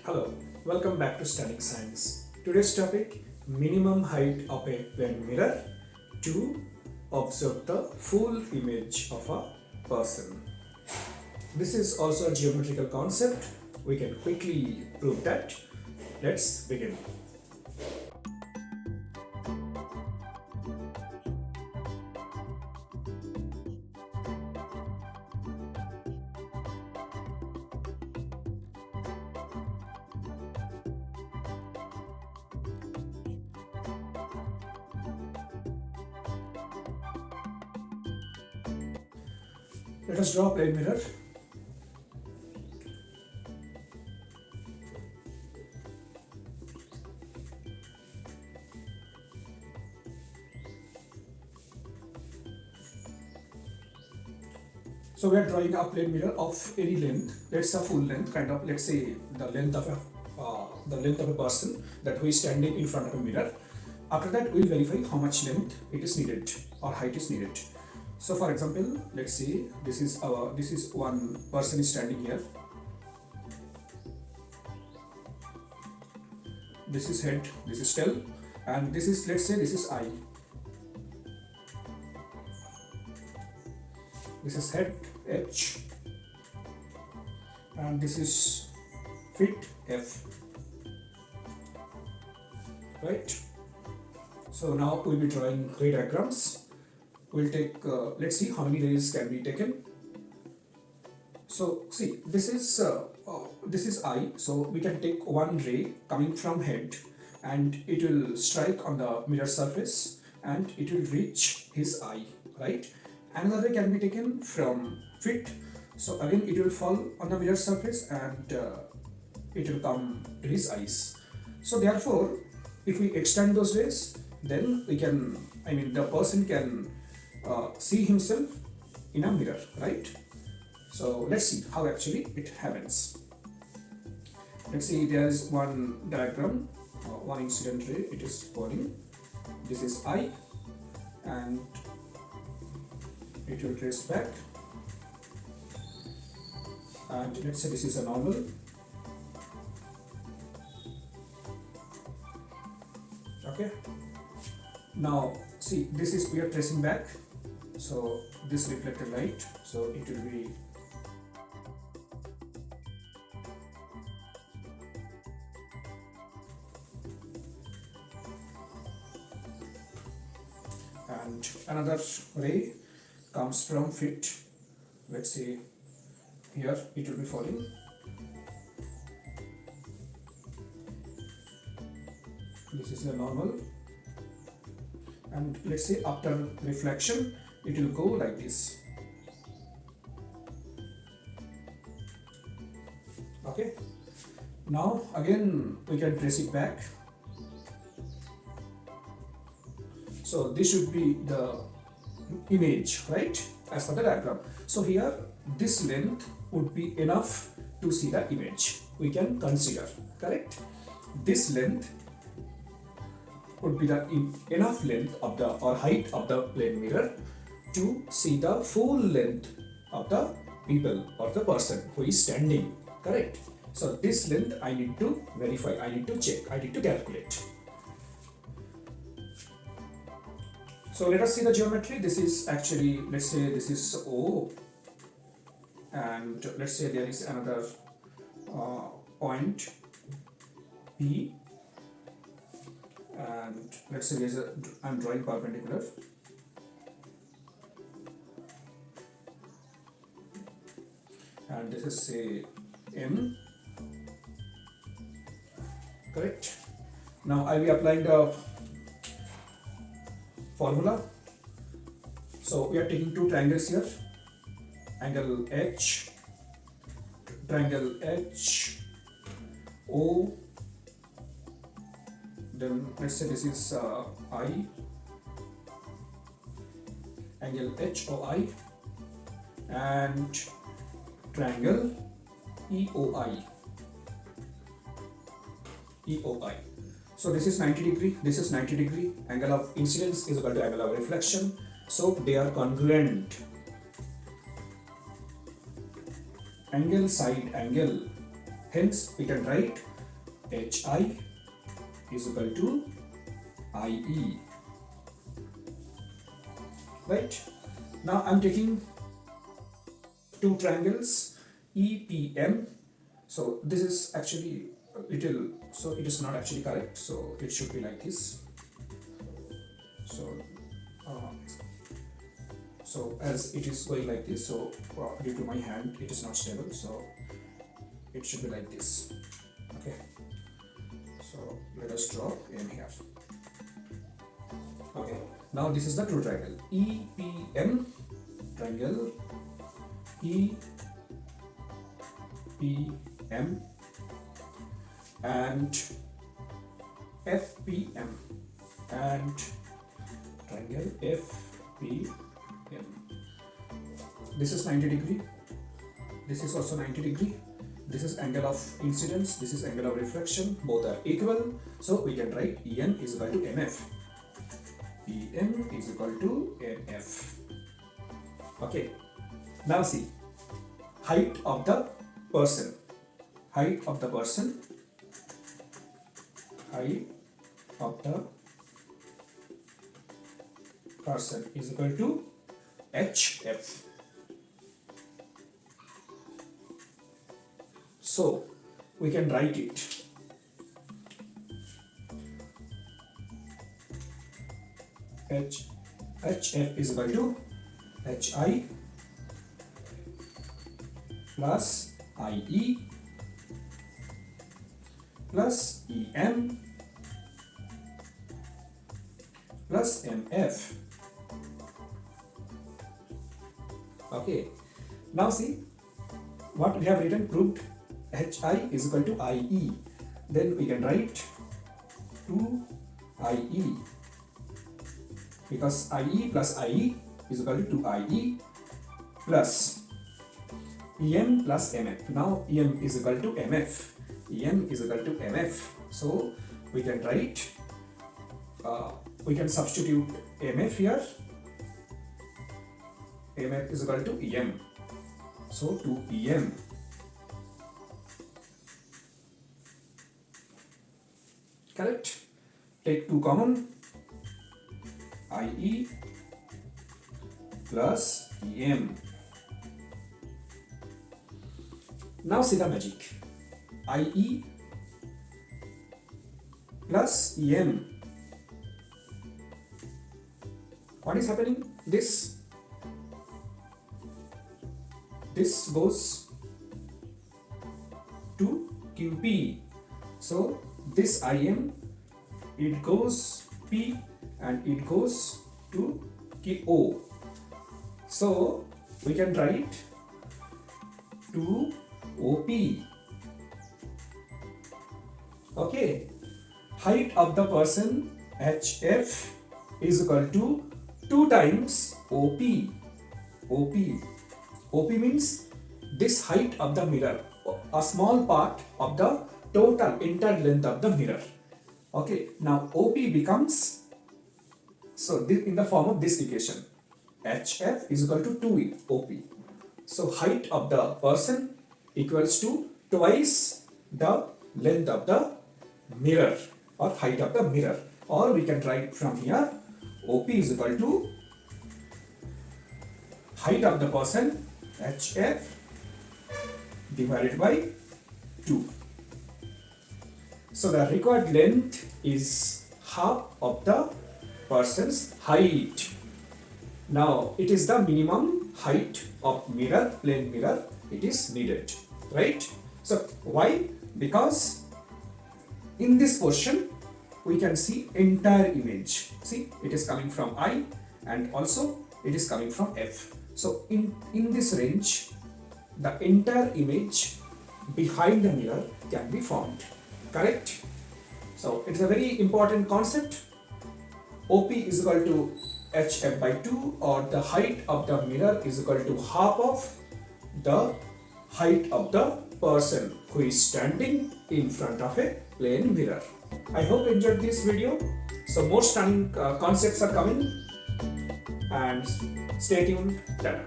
Hello, welcome back to Studying Science. Today's topic, minimum height of a plane mirror to observe the full image of a person. This is also a geometrical concept. We can quickly prove that. Let's begin. Let us draw a plane mirror. So we are drawing a plane mirror of any length. Let's say full length, kind of. Let's say the length of a person that who is standing in front of a mirror. After that, we'll verify how much length it is needed or height is needed. So, for example, let's say this is one person is standing here. This is head, this is tail, and this is, let's say, this is eye. This is head, H, and this is feet, F. Right? So now we'll be drawing ray diagrams. We'll take, let's see how many rays can be taken. So see, this is eye. So we can take one ray coming from head, and it will strike on the mirror surface, and it will reach his eye. Right? Another ray can be taken from feet. So again, it will fall on the mirror surface, and it will come to his eyes. So therefore, if we extend those rays, then we can, the person can see himself in a mirror, right? So let's see how actually it happens. Let's see, there is one diagram, one incident ray, it is falling. This is eye, and it will trace back. And let's say this is a normal. Okay. Now see, this is, we are tracing back. So this reflected light, so it will be and another ray comes from feet. Let's see, here it will be falling. This is the normal, and let's say after reflection it will go like this. Okay, now again we can trace it back. So this should be the image, right, as per the diagram. So here this length would be enough to see the image. We can consider, correct? This length would be the enough length of the or height of the plane mirror to see the full length of the people or the person who is standing, correct? So this length I need to verify, I need to check, I need to calculate. So let us see the geometry. This is actually, let's say this is O, and let's say there is another point P, and let's say there's I'm drawing perpendicular. And this is say M, correct? Now I will be applying the formula. So we are taking two triangles here, angle H, triangle H, O, then let's say this is I, angle HOI, and triangle EOI. So this is 90 degree, this is 90 degree. Angle of incidence is equal to angle of reflection. So they are congruent. Angle, side angle. Hence we can write HI is equal to IE. Right? Now I'm taking two triangles EPM. So this is actually a little, so it is not actually correct. So it should be like this. So as it is going like this, so due to my hand it is not stable, so it should be like this. Okay, so let us draw in here. Okay, now this is the true triangle EPM, triangle EPM and FPM and triangle FPM. This is 90 degree, this is also 90 degree, this is angle of incidence, this is angle of reflection, both are equal, so we can write EN is equal to MF. EN is equal to MF. Okay, now see, height of the person, height of the person, height of the person is equal to HF. So we can write it HF is equal to HI plus IE plus EM plus MF. Okay, now see what we have written proved HI is equal to IE. Then we can write 2IE because IE plus IE is equal to 2IE plus EM plus MF. Now EM is equal to MF. EM is equal to MF. So we can write, we can substitute MF here. MF is equal to EM. So 2EM. Correct? Take 2 common. IE plus EM. Now see the magic. IE plus EM. What is happening? This goes to QP. So this IM, it goes P and it goes to QO. So we can write 2OP. Okay, height of the person HF is equal to 2 times OP. OP means this height of the mirror, a small part of the total entire length of the mirror. Okay, now OP becomes, so this in the form of this equation, HF is equal to 2 OP. So height of the person equals to twice the length of the mirror or height of the mirror, or we can write from here OP is equal to height of the person HF divided by 2. So the required length is half of the person's height. Now it is the minimum height of mirror, plane mirror, it is needed, right? So why? Because in this portion we can see entire image. See, it is coming from I and also it is coming from F. So in this range, the entire image behind the mirror can be formed. Correct? So it's a very important concept. OP is equal to HF by 2, or the height of the mirror is equal to half of the height of the person who is standing in front of a plane mirror. I hope you enjoyed this video. So more stunning concepts are coming, and stay tuned. Tata.